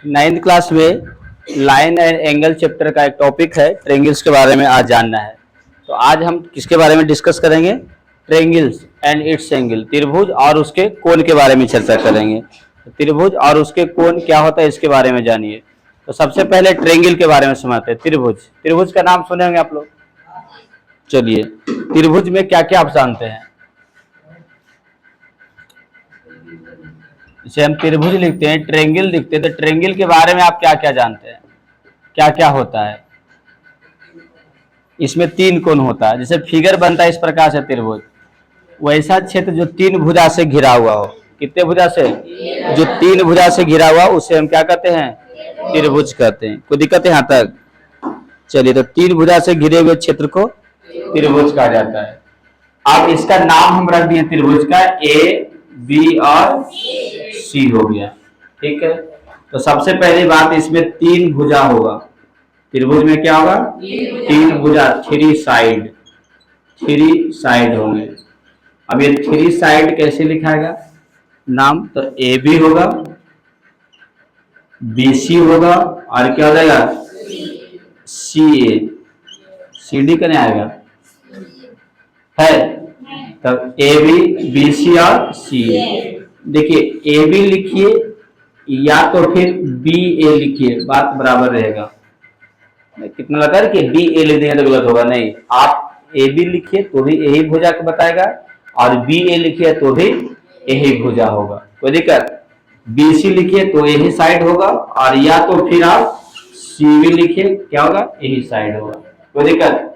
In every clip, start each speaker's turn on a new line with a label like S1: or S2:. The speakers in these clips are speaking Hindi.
S1: नाइन्थ क्लास में लाइन एंड एंगल चैप्टर का एक टॉपिक है, ट्रेंगल्स के बारे में आज जानना है। तो आज हम किसके बारे में डिस्कस करेंगे? ट्रेंगल्स एंड इट्स एंगल, त्रिभुज और उसके कोण के बारे में चर्चा करेंगे। तो त्रिभुज और उसके कोण क्या होता है इसके बारे में जानिए। तो सबसे पहले ट्रेंगल के बारे में समझते हैं। त्रिभुज, त्रिभुज का नाम सुने होंगे आप लोग। चलिए, त्रिभुज में क्या क्या आप जानते हैं? इसे हम त्रिभुज लिखते हैं, ट्रेंगल लिखते हैं, तो ट्रेंगल के बारे में आप क्या क्या जानते हैं? क्या क्या होता है इसमें? तीन कोण होता है, जैसे फिगर बनता है इस प्रकार से त्रिभुज, वैसा क्षेत्र जो तीन भुजा से घिरा हुआ हो। कितने भुजा से? जो तीन भुजा से घिरा हुआ, उसे हम क्या कहते हैं? त्रिभुज कहते हैं। कोई दिक्कत है यहाँ तक? चलिए, तो तीन भुजा से घिरे हुए क्षेत्र को त्रिभुज कहा जाता है। अब इसका नाम हम रख दिए त्रिभुज का, ए बी और सी हो गया। ठीक है, तो सबसे पहली बात, इसमें तीन भुजा होगा। त्रिभुज में क्या होगा? तीन भुजा, थ्री साइड, थ्री साइड होंगे। अब ये थ्री साइड कैसे लिखाएगा नाम? तो ए बी होगा, बी सी होगा, और क्या हो जाएगा? सी ए, सी डी करने आएगा है। तब ए बी सी और सी ए। देखिए, ए बी लिखिए या तो फिर बी ए लिखिए, बात बराबर रहेगा। कितना लगा कि बी ए लिख देंगे तो गलत होगा, नहीं। आप ए बी लिखिए तो भी यही भुजा को बताएगा, और बी ए लिखिए तो भी यही भुजा होगा। कोई दिक्कत? बी सी लिखिए तो यही साइड होगा, और या तो फिर आप सी बी लिखिए, क्या होगा? यही साइड होगा। कोई दिक्कत?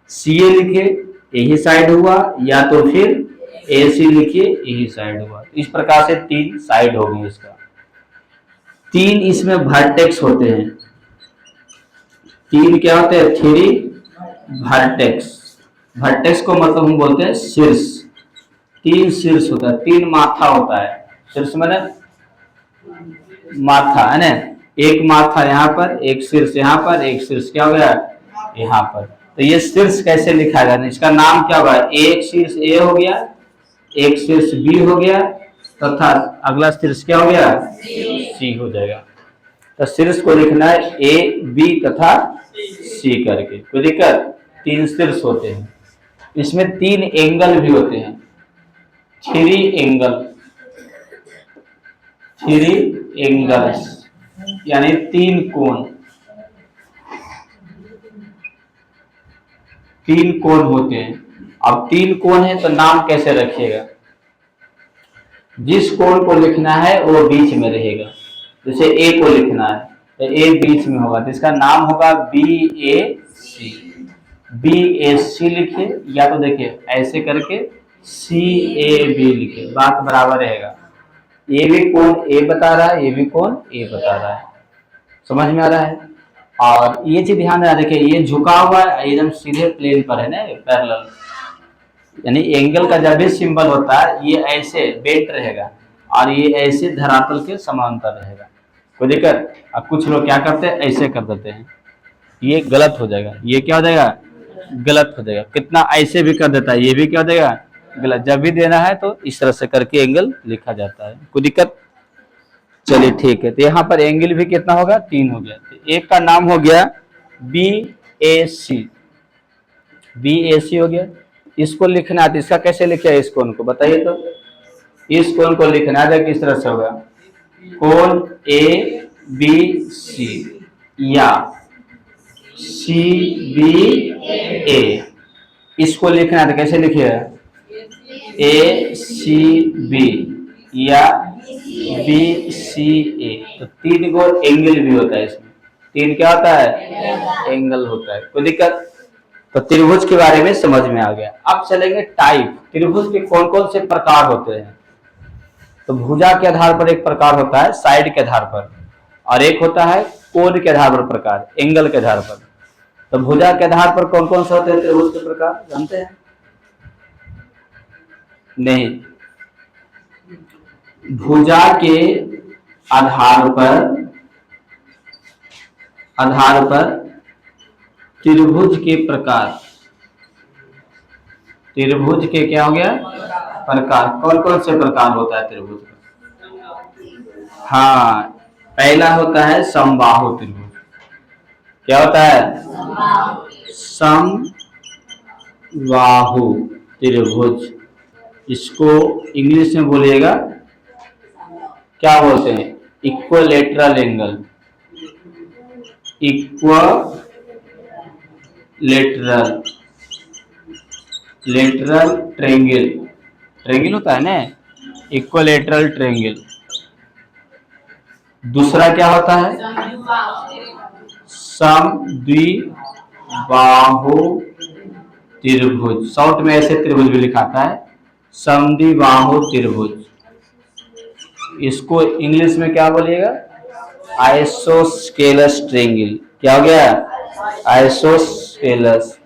S1: सी ए लिखिए यही साइड हुआ, या तो फिर ए सी लिखिए यही साइड हुआ। इस प्रकार से तीन साइड होगी इसका। तीन इसमें वर्टेक्स होते हैं। तीन क्या होते हैं? Three vertex. वर्टेक्स को मतलब हम बोलते हैं शीर्ष। तीन शीर्ष होता है, तीन माथा होता है। शीर्ष माने माथा, है ना? एक माथा यहाँ पर, एक शीर्ष यहाँ पर, एक शीर्ष क्या हो गया? यहाँ पर। तो ये शीर्ष कैसे लिखा जाए? इसका नाम क्या होगा? एक शीर्ष ए हो गया, एक शीर्ष बी हो गया, तथा अगला शीर्ष क्या हो गया? सी हो जाएगा। तो शीर्ष को लिखना है ए बी तथा सी करके। कोई दिक्कत? तीन शीर्ष होते हैं। इसमें तीन एंगल भी होते हैं, थ्री एंगल, थ्री एंगल्स, यानी तीन कोण। तीन कोण होते हैं। अब तीन कोण है तो नाम कैसे रखिएगा? जिस कोण को लिखना है वो बीच में रहेगा। जैसे ए को लिखना है तो ए बीच में होगा, तो इसका नाम होगा बी ए सी। बी ए सी लिखिए, या तो देखिए ऐसे करके सी ए बी लिखिए, बात बराबर रहेगा। ये भी कोण ए बता रहा है, ये भी कोण ए बता रहा है। समझ में आ रहा है? और ये चीज ध्यान रहा, देखिए ये झुका हुआ है, एकदम सीधे प्लेन पर है ना, पैरेलल। यानी एंगल का जब भी सिंबल होता है ये ऐसे बेंट रहेगा, और ये ऐसे धरातल के समांतर रहेगा। कोई दिक्कत? अब कुछ लोग क्या करते हैं, ऐसे कर देते हैं, ये गलत हो जाएगा। ये क्या हो जाएगा? गलत हो जाएगा। कितना ऐसे भी कर देता है, ये भी क्या हो जाएगा? गलत। जब भी देना है तो इस तरह से करके एंगल लिखा जाता है। कोई दिक्कत? चलिए ठीक है, तो यहाँ पर एंगल भी कितना होगा? तीन हो गया। तो एक का नाम हो गया बी ए सी, बी ए सी हो गया। इसको लिखना है तो इसका कैसे लिखा है? इस कोण को बताइए तो। इस कोण को लिखना है किस तरह से होगा? कोण ए बी सी या सी बी ए, इसको लिखना है तो कैसे लिखिएगा? ए सी बी या बी सी ए। तो तीन को एंगल भी होता है इसमें। तीन क्या होता है? एंगल होता है। कोई दिक्कत? तो त्रिभुज के बारे में समझ में आ गया। अब चलेंगे टाइप। त्रिभुज के कौन कौन से प्रकार होते हैं? तो भुजा के आधार पर एक प्रकार होता है, साइड के आधार पर, और एक होता है कोण के आधार पर प्रकार, एंगल के आधार पर। तो भुजा के आधार पर कौन कौन से होते हैं त्रिभुज के प्रकार, जानते हैं? नहीं। भुजा के आधार पर त्रिभुज के प्रकार। त्रिभुज के क्या हो गया? प्रकार। कौन कौन से प्रकार होता है त्रिभुज का? हाँ, पहला होता है समबाहु त्रिभुज। क्या होता है? समबाहु त्रिभुज। इसको इंग्लिश में बोलिएगा, क्या बोलते हैं? Equilateral angle. Equilateral lateral triangle. Triangle होता है ना, इक्विलेटरल ट्रेंगल। दूसरा क्या होता है? समद्विबाहु त्रिभुज। शॉर्ट में ऐसे त्रिभुज भी लिखाता है, समद्विबाहु त्रिभुज। इसको इंग्लिश में क्या बोलिएगा? Isosceles triangle. क्या हो गया? Isosceles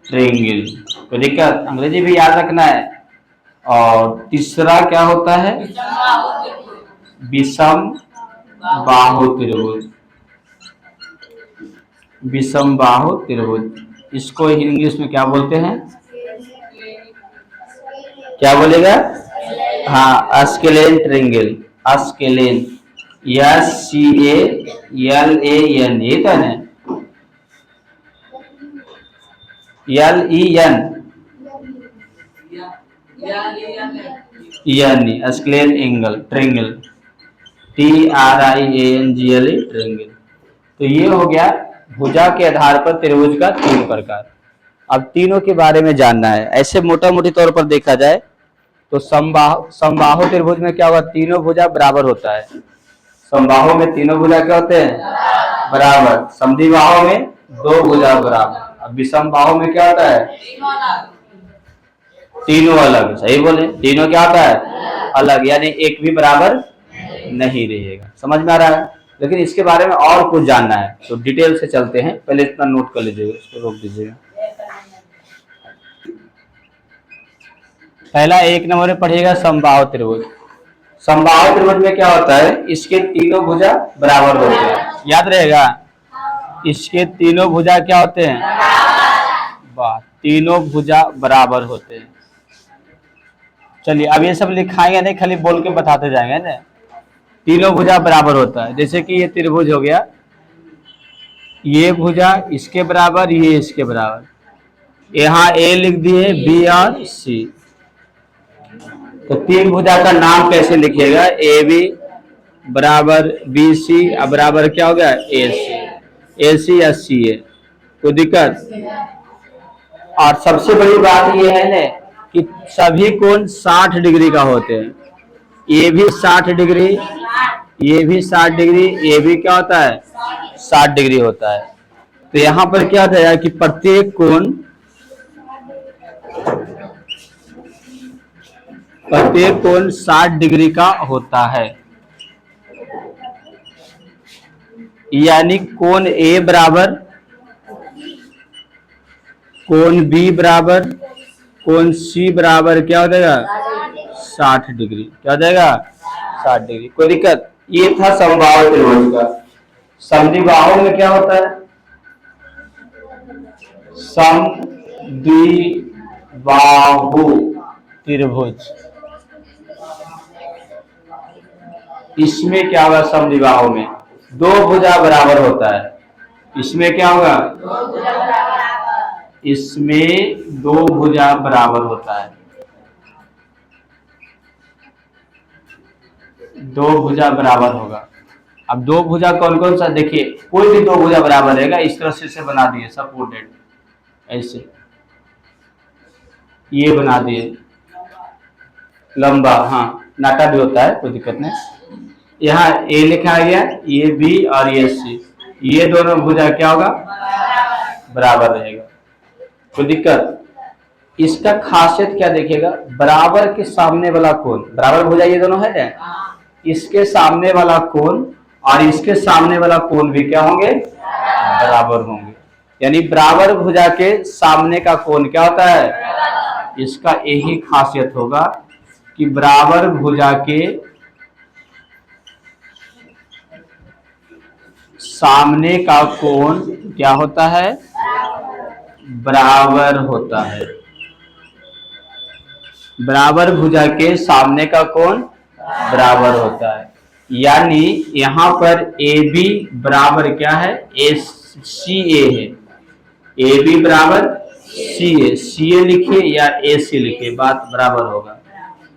S1: triangle. तो दिक्कत, अंग्रेजी भी याद रखना है। और तीसरा क्या होता है? विषम बाहु त्रिभुज। विषम बाहु त्रिभुज, इसको इंग्लिश में क्या बोलते हैं? क्या बोलेगा? हाँ, स्केलेन ट्रेंगल। स्केलेन, SCALAN, ये तो है ना? LEN, scalene angle triangle, TRIANGLE triangle. तो ये हो गया भुजा के आधार पर त्रिभुज का तीन प्रकार। अब तीनों के बारे में जानना है। ऐसे मोटा मोटी तौर पर देखा जाए तो समबाहु त्रिभुज में क्या होगा? तीनों भुजा बराबर होता है। समबाहु में तीनों भुजा क्या होते हैं? बराबर। समद्विबाहु में दो भुजा बराबर। अब विषम बाहु में क्या होता है? तीनों अलग। सही बोले, तीनों क्या होता है? अलग, यानी एक भी बराबर नहीं रहेगा। समझ में आ रहा है? लेकिन इसके बारे में और कुछ जानना है तो डिटेल से चलते हैं। पहले इतना नोट कर लीजिएगा, इसको रोक दीजिएगा। पहला 1 नंबर में पढ़िएगा समबाहु त्रिभुज। समबाहु त्रिभुज में क्या होता है? इसके तीनों भुजा बराबर होते हैं। याद रहेगा, इसके तीनों भुजा क्या होते हैं? वाह, तीनों भुजा बराबर होते हैं। चलिए अब ये सब लिखाएंगे नहीं, खाली बोल के बताते जाएंगे ना। तीनों भुजा बराबर होता है। जैसे कि ये त्रिभुज हो गया, ये भुजा इसके बराबर, ये इसके बराबर। यहाँ A लिख दिए, B और C। तो तीन भुजा का नाम कैसे लिखिएगा? AB बराबर BC बराबर क्या हो गया? AC या CA। कोई दिक्कत? और सबसे बड़ी बात ये है ना कि सभी कोण 60 डिग्री का होते हैं। ये भी 60 डिग्री, ये भी 60 डिग्री, ये भी क्या होता है? 60 डिग्री होता है। तो यहाँ पर क्या होता है कि प्रत्येक कोण 60 डिग्री का होता है। यानी कोण A बराबर, कोण B बराबर, कोण C बराबर क्या हो जाएगा? 60 डिग्री। क्या हो जाएगा? 60 डिग्री। कोई दिक्कत? ये था समबाहु त्रिभुज का। समद्विबाहु में क्या होता है? समद्विबाहु त्रिभुज, इसमें क्या होगा? समद्विबाहु में दो भुजा बराबर होता है। इसमें क्या होगा? इसमें दो भुजा बराबर होता है। दो भुजा बराबर होगा। अब दो भुजा कौन कौन सा? देखिए, कोई भी दो भुजा बराबर रहेगा। इस तरह से बना दिए सपोर्टेड, ऐसे ये बना दिए लंबा। हाँ, नाटा भी होता है, कोई दिक्कत नहीं। यहाँ A लिखा गया, ये B और ये C, ये दोनों भुजा क्या होगा? बराबर रहेगा। कोई दिक्कत? इसका खासियत क्या देखिएगा? बराबर के सामने वाला कोण, बराबर भुजा ये दोनों है ना, इसके सामने वाला कोण और इसके सामने वाला कोण भी क्या होंगे? बराबर होंगे। यानी बराबर भुजा के सामने का कोण क्या होता है? इसका यही खासियत होगा कि बराबर भुजा के सामने का कोण क्या होता है? बराबर होता है। बराबर भुजा के सामने का कोण बराबर होता है। यानी यहाँ पर ए बी बराबर क्या है, ए सी ए है। ए बी बराबर सी ए लिखिए या ए सी लिखिए, बात बराबर होगा।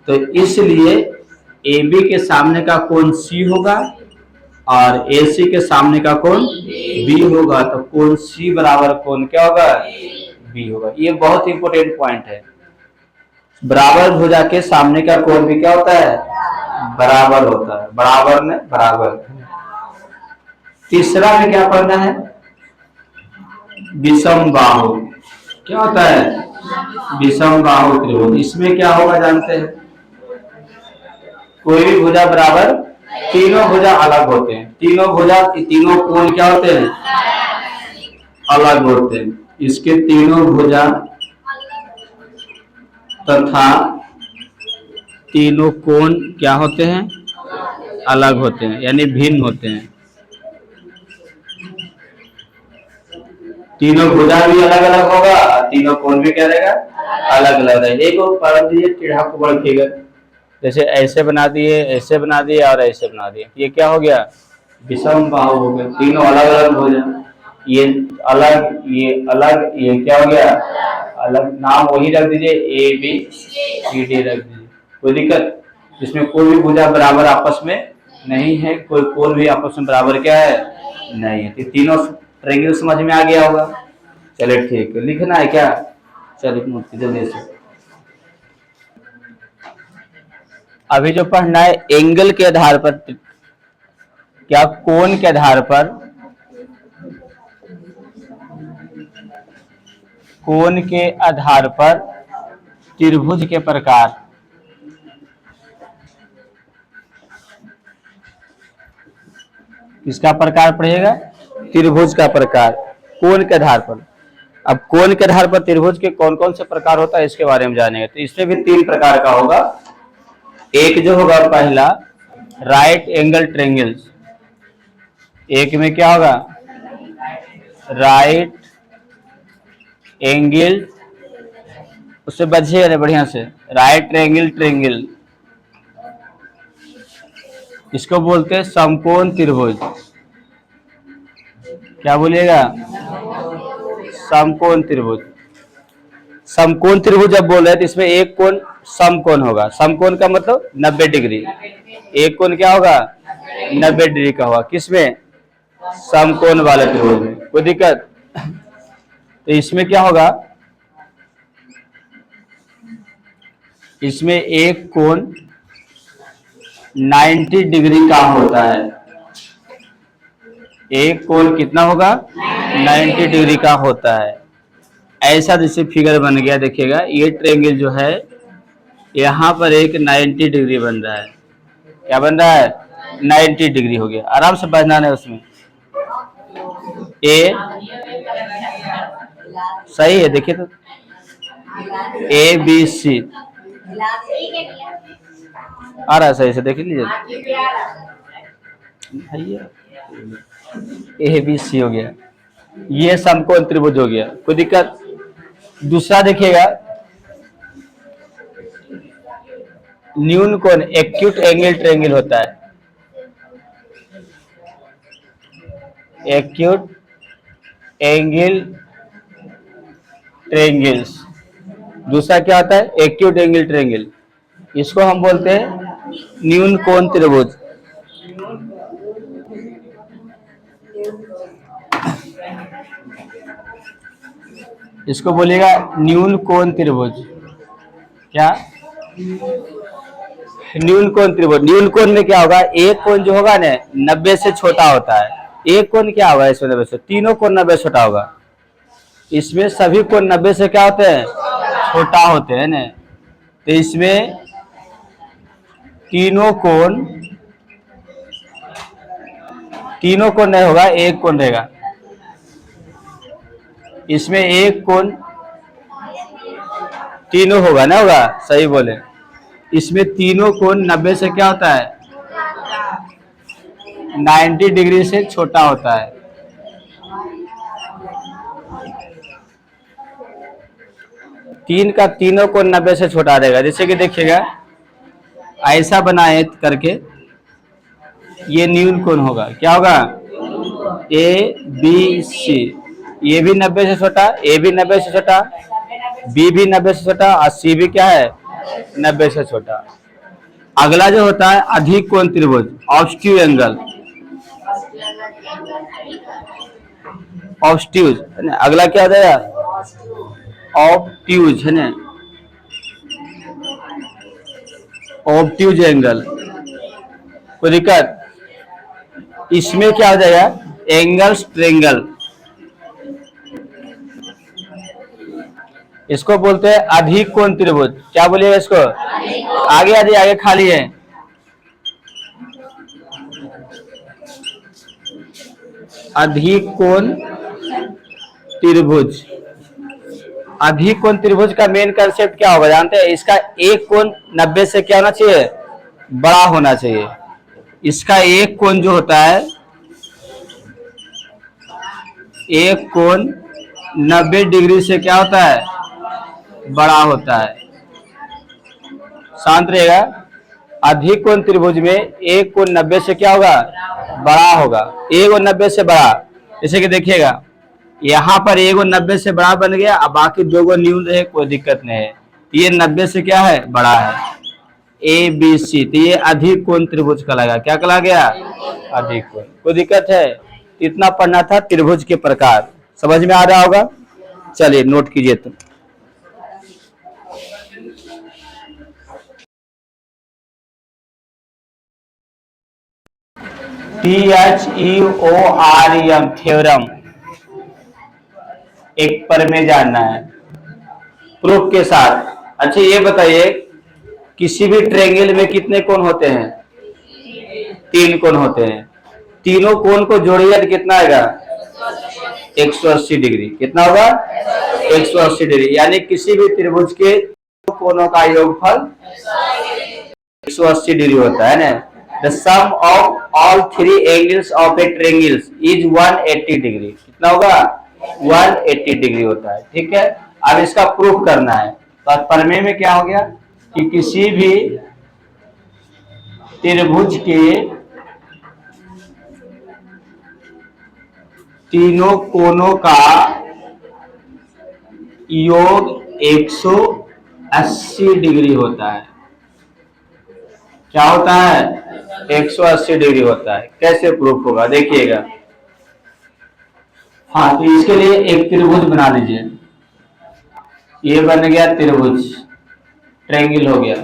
S1: तो इसलिए ए बी के सामने का कोण सी होगा और ए सी के सामने का कोण बी होगा। तो कोण सी बराबर कोण क्या होगा, बी होगा। ये बहुत इंपॉर्टेंट पॉइंट है। बराबर भुजा के सामने का कोण भी क्या होता है, बराबर होता है। बराबर में बराबर। तीसरा में क्या पढ़ना है, विषम बाहु। क्या होता है, विषम बाहु त्रिभुज। इसमें क्या होगा जानते हैं, कोई भी भुजा बराबर, तीनों भुजा अलग होते हैं। तीनों भुजा, तीनों कोण क्या होते हैं, अलग होते हैं। इसके तीनों भुजा तथा तीनों कोण क्या होते हैं, अलग होते हैं, यानी भिन्न होते हैं। तीनों भुजा भी अलग अलग होगा, तीनों कोण भी क्या रहेगा, अलग अलग रहेगा। एक और पढ़ दीजिए टेढ़ा कुबड़ फिगर, जैसे ऐसे बना दिए, ऐसे बना दिए और ऐसे बना दिए, ये क्या हो गया, विषम बाहु हो गया। तीनों अलग अलग भुजा, ये अलग, ये अलग, ये क्या हो गया, अलग। नाम वही रख दीजिए, ए बी सी डी रख दीजिए, कोई दिक्कत। इसमें कोई भी भुजा बराबर आपस में नहीं है, कोई कोण भी आपस में बराबर क्या है, नहीं है। तो तीनों ट्रायंगल समझ में आ गया होगा। चलिए ठीक है, लिखना है क्या, चलिए मूर्ति जल्दी से। अभी जो पढ़ना है, एंगल के आधार पर, क्या कोण के आधार पर, कोण के आधार पर त्रिभुज के प्रकार। किसका प्रकार पढ़ेगा, त्रिभुज का प्रकार, कोण के आधार पर। अब कोण के आधार पर त्रिभुज के कौन कौन से प्रकार होता है, इसके बारे में जानेंगे। तो इसमें भी तीन प्रकार का होगा। एक जो होगा पहला, राइट एंगल ट्रायंगल्स। एक में क्या होगा, राइट एंगल, उससे बचिए बढ़िया से, राइट एंगल ट्रायंगल, इसको बोलते हैं समकोण त्रिभुज। क्या बोलिएगा, समकोण त्रिभुज। समकोण त्रिभुज जब बोल रहे हैं तो इसमें एक कोण समकोण होगा। समकोण का मतलब 90 डिग्री। एक कोण क्या होगा, 90 डिग्री का होगा। किसमें, समकोण वाले त्रिभुज में। कोई दिक्कत। तो इसमें क्या होगा, इसमें एक कोण 90 डिग्री का होता है। एक कोण कितना होगा, 90 डिग्री का होता है। ऐसा जैसे फिगर बन गया, देखिएगा ये ट्रायंगल जो है, यहाँ पर एक 90 डिग्री बन रहा है। क्या बन रहा है, 90 डिग्री हो गया। आराम से बढ़ना है उसमें। ए सही है, देखिए तो, ए बी सी आ रहा है सही से, देख लीजिए भैया। ए बी सी हो गया, ये समकोण त्रिभुज हो गया। कोई दिक्कत। दूसरा देखिएगा, न्यून कोण एक्यूट एंगल ट्रायंगल होता है। Acute angle triangles. दूसरा क्या होता है, एक्यूट एंगल ट्रायंगल। इसको हम बोलते हैं न्यून कोण त्रिभुज। इसको बोलिएगा न्यून कोण त्रिभुज। क्या, न्यून कोण त्रिभुज। न्यून कोण में क्या होगा, एक कोण जो होगा ना 90 से छोटा होता है। एक कोण क्या होगा इसमें 90 से, तीनों कोण 90 से छोटा होगा। इसमें सभी कोण 90 से क्या होते हैं, छोटा होते हैं ना। तो इसमें तीनों कोण नहीं होगा, एक कोण रहेगा। इसमें एक कोण तीनों होगा ना, होगा, सही बोले। इसमें तीनों कोण 90 से क्या होता है, 90 डिग्री से छोटा होता है। तीन का तीनों को 90 से छोटा देगा। जैसे कि देखिएगा ऐसा बनाए करके, ये न्यून कोण होगा, क्या होगा, ए बी सी, ये भी 90 से छोटा, ए भी 90 से छोटा, बी भी 90 से छोटा और सी भी क्या है 90 से छोटा। अगला जो होता है अधिक कोण त्रिभुज, ऑब्स्ट्यूज एंगल, ऑब्स्ट्यूज है ना, अगला क्या हो जाएगा ऑब्ट्यूज है ना, ऑब्ट्यूज एंगल। कोई दिक्कत, इसमें क्या हो जाएगा एंगल्स ट्रेंगल, इसको बोलते हैं अधिक कोण त्रिभुज। क्या बोलिएगा इसको, आगे आगे आगे खाली है, अधिक कोण त्रिभुज। अधिक कोण त्रिभुज का मेन कंसेप्ट क्या होगा जानते हैं, इसका एक कोण 90 से क्या होना चाहिए, बड़ा होना चाहिए। इसका एक कोण जो होता है, एक कोण 90 डिग्री से क्या होता है, बड़ा होता है। शांत रहेगा, अधिक कोण त्रिभुज में एक कोण 90 से क्या होगा, बड़ा होगा, एक और 90 से बड़ा। जैसे कि देखिएगा यहाँ पर एक और 90 से बड़ा बन गया, अब बाकी दो को न्यून रहे, कोई दिक्कत नहीं है। ये 90 से क्या है, बड़ा है, ए बी सी, तो ये अधिक कोण त्रिभुज कहलाएगा। क्या कहला गया, अधिक कोण। कोई दिक्कत है, इतना पढ़ना था त्रिभुज के प्रकार, समझ में आ रहा होगा। चलिए नोट कीजिए। तो THEOREM थ्योरम एक पर में जानना है प्रूफ के साथ। अच्छा ये बताइए किसी भी ट्रायंगल में कितने कोण होते हैं, 3 कोण होते हैं। तीनों कोण को जोड़िए तो कितना आएगा, 180 डिग्री। कितना होगा, 180 डिग्री। यानी किसी भी त्रिभुज के कोणों का योगफल 180 डिग्री होता है ना। The sum of all 3 angles of a triangle is 180 degree. कितना होगा, 180 डिग्री होता है। ठीक है, अब इसका प्रूफ करना है। तो प्रमेय में क्या हो गया कि किसी भी त्रिभुज के तीनों कोणों का योग 180 डिग्री होता है। क्या होता है, 180 डिग्री होता है। कैसे प्रूफ होगा देखिएगा। हाँ, तो इसके लिए एक त्रिभुज बना लीजिए। ये बन गया त्रिभुज, ट्रायंगल हो गया।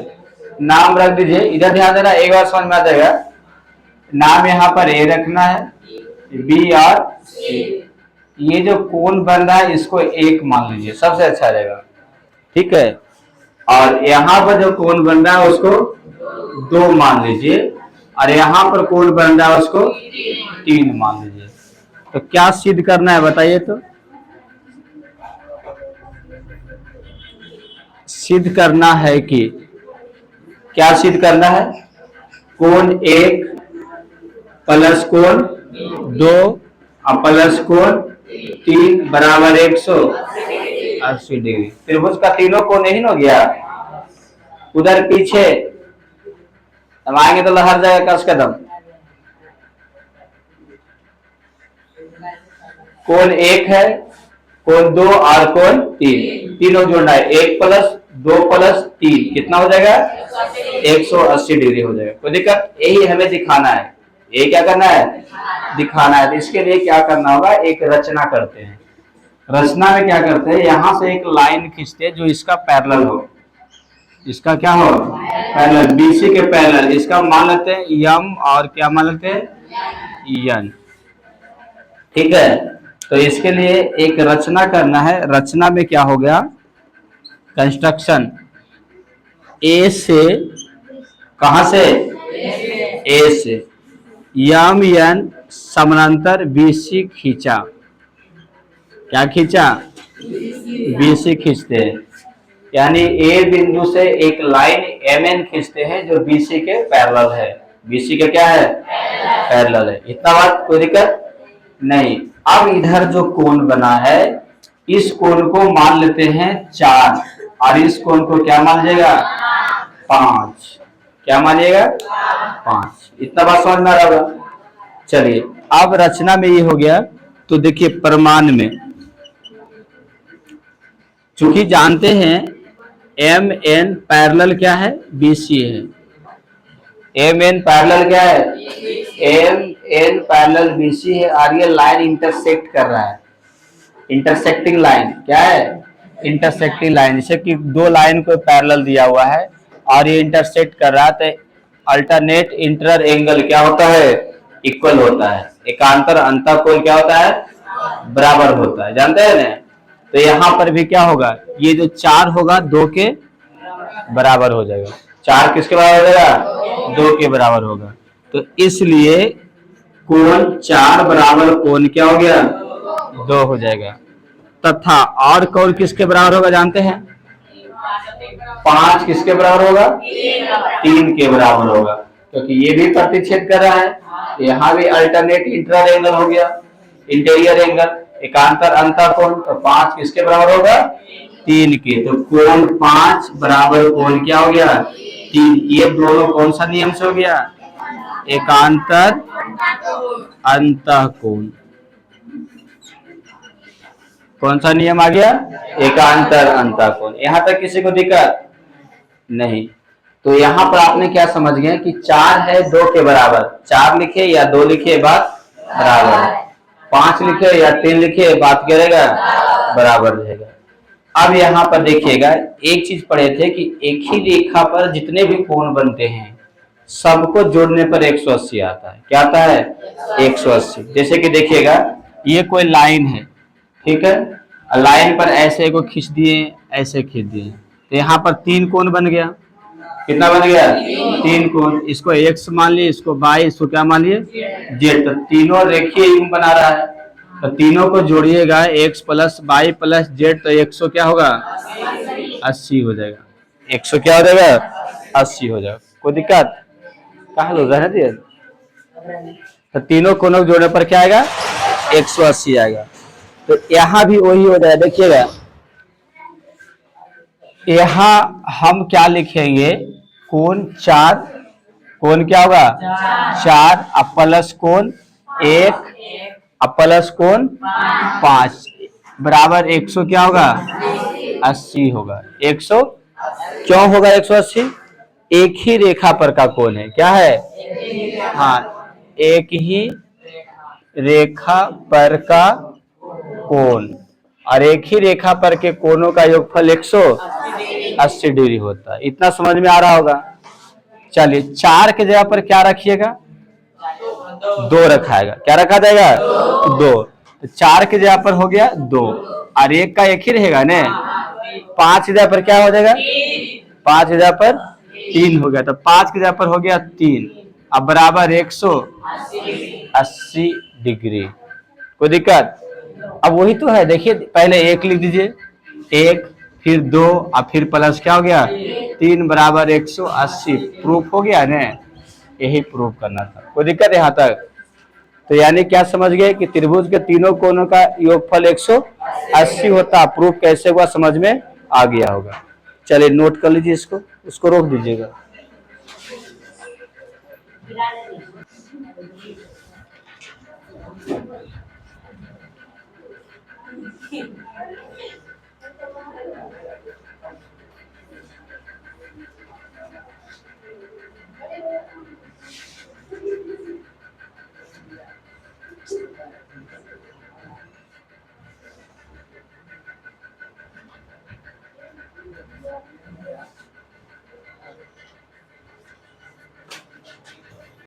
S1: नाम रख दीजिए, इधर ध्यान देना, एक बार समझ में आ जाएगा। नाम यहाँ पर ए रखना है, बी और सी। ये जो कोण बन रहा है इसको 1 मान लीजिए, सबसे अच्छा रहेगा। ठीक है, और यहाँ पर जो कोण बन रहा है उसको 2 मान लीजिए, और यहाँ पर कोण बन रहा है उसको 3 मान लीजिए। तो क्या सिद्ध करना है बताइए। तो सिद्ध करना है कि, क्या सिद्ध करना है, कोण 1 प्लस कोण 2 और प्लस कोण 3 बराबर 180 डिग्री। त्रिभुज का तीनों कोण यही हो गया। उधर पीछे हम आएंगे तो हर जगह कस कदम। कोण 1 है, कोण 2 और कोण 3, तीनों जोड़ना है। 1 प्लस 2 प्लस 3 कितना हो जाएगा, 180 डिग्री हो जाएगा। कोई दिक्कत, यही हमें दिखाना है। ये क्या करना है, दिखाना है। तो इसके लिए क्या करना होगा, एक रचना करते हैं। रचना में क्या करते हैं, यहां से एक लाइन खींचते हैं जो इसका पैरेलल हो। इसका क्या हो, पैरेलल, बीसी के पैरेलल। इसका मान लेते हैं यम, और क्या मान लेते हैं यन। ठीक है, तो इसके लिए एक रचना करना है। रचना में क्या हो गया, कंस्ट्रक्शन, ए से, कहां से, ए से यम एन समानांतर बीसी खींचा। क्या खींचा, बीसी खींचते हैं। यानी ए बिंदु से एक लाइन एमएन खींचते हैं जो बीसी के पैरेलल है। बीसी का क्या है, पैरेलल है। इतना बात, कोई दिक्कत नहीं। अब इधर जो कोण बना है, इस कोण को मान लेते हैं 4। और इस कोण को क्या मान लीजिएगा? 5। क्या मानिएगा? 5। इतना बात समझ में आ रहा होगा। चलिए अब रचना में ये हो गया। तो देखिए प्रमाण में, चूंकि जानते हैं एम एन पैरेलल क्या है? बीसी है। एम एन पैरेलल क्या है? एम एन पैरेलल बीसी है और ये लाइन इंटरसेक्ट कर रहा है। इंटरसेक्टिंग लाइन क्या है? इंटरसेक्टिंग लाइन, जैसे कि दो लाइन को पैरेलल दिया हुआ है और ये इंटरसेक्ट कर रहा है, तो अल्टरनेट इंटर एंगल क्या होता है? इक्वल होता है। एकांतर अंतःकोण क्या होता है? बराबर होता है। जानते हैं ना? तो यहाँ पर भी क्या होगा? ये जो 4 होगा 2 के बराबर हो जाएगा। 4 किसके बराबर हो जाएगा? 2 के बराबर होगा। तो इसलिए कोण 4 बराबर कोण क्या हो गया? 2 हो जाएगा। तथा और कोण किसके बराबर होगा जानते हैं? 5 किसके बराबर होगा? 3 के बराबर होगा, क्योंकि ये भी प्रतिच्छेद कर रहा है। यहाँ भी अल्टरनेट इंटर एंगल हो गया, इंटीरियर एंगल, एकांतर अंतःकोण। तो 5 किसके बराबर होगा? 3 के। तो कोण 5 बराबर कोण क्या हो गया? 3। ये दोनों कौन सा नियम से हो गया? एकांतर अंतःकोण। कौन सा नियम आ गया? एकांतर अंतःकोण। यहां तक किसी को दिक्कत नहीं? तो यहाँ पर आपने क्या समझ गए कि 4 है 2 के बराबर। 4 लिखे या 2 लिखे बात बराबर है। 5 लिखे या 3 लिखे बात क्या रहेगा? बराबर रहेगा। अब यहाँ पर देखिएगा, एक चीज पढ़े थे कि एक ही रेखा पर जितने भी कोण बनते हैं सबको जोड़ने पर 180 आता है। क्या आता है? 180। जैसे कि देखिएगा, ये कोई लाइन है, ठीक है? लाइन पर ऐसे को खींच दिए, ऐसे खींच दिए, तो यहाँ पर 3 कोण बन गया। कितना बन गया? 3 कोण। इसको एक्स मान लिए, इसको वाई, इसको क्या मान लिए? जेड। तो तीनों रेखीय युग्म बना रहा है। तो तीनों को जोड़िएगा, x plus y plus z, तो 100 क्या होगा? 80 हो जाएगा। 100 क्या हो जाएगा? 80 हो जाएगा। कोई दिक्कत? कहाँ लोग रहने दिए? तो तीनों कोनों को जोड़ने पर क्या आएगा? 180 आएगा। तो यहाँ भी वही हो जाएगा। देखिएगा, यहाँ हम क्या लिखेंगे? कोण 4, कोण क्या होगा? 4 अब प्लस कोण 1 अब प्लस कोण 5 बराबर 100 क्या होगा? 80 होगा। 100 क्यों होगा 180? एक ही रेखा पर का कोण है। क्या है? हाँ, एक ही रेखा पर का कोण, और एक ही रेखा पर के कोणों का योगफल 180 डिग्री होता है। इतना समझ में आ रहा होगा। चलिए 4 के जगह पर क्या रखिएगा? 2 रखाएगा। क्या रखा जाएगा? 2। तो 4 के जगह पर हो गया 2 और 1 का 1 ही रहेगा ना। 5 की जगह पर क्या हो जाएगा? 5 की जगह पर 3 हो गया। तो 5 की जगह पर हो गया 3, अब बराबर 180 डिग्री। कोई दिक्कत? अब वही तो है। देखिए पहले 1 लिख दीजिए, 1 फिर 2 और फिर प्लस क्या हो गया? 3 बराबर 180। प्रूफ हो गया ना? यही प्रूफ करना था। कोई दिक्कत यहाँ तक? तो यानी क्या समझ गए कि त्रिभुज के तीनों कोणों का योगफल 180 होता। प्रूफ कैसे हुआ समझ में आ गया होगा। चलिए नोट कर लीजिए, इसको उसको रोक दीजिएगा।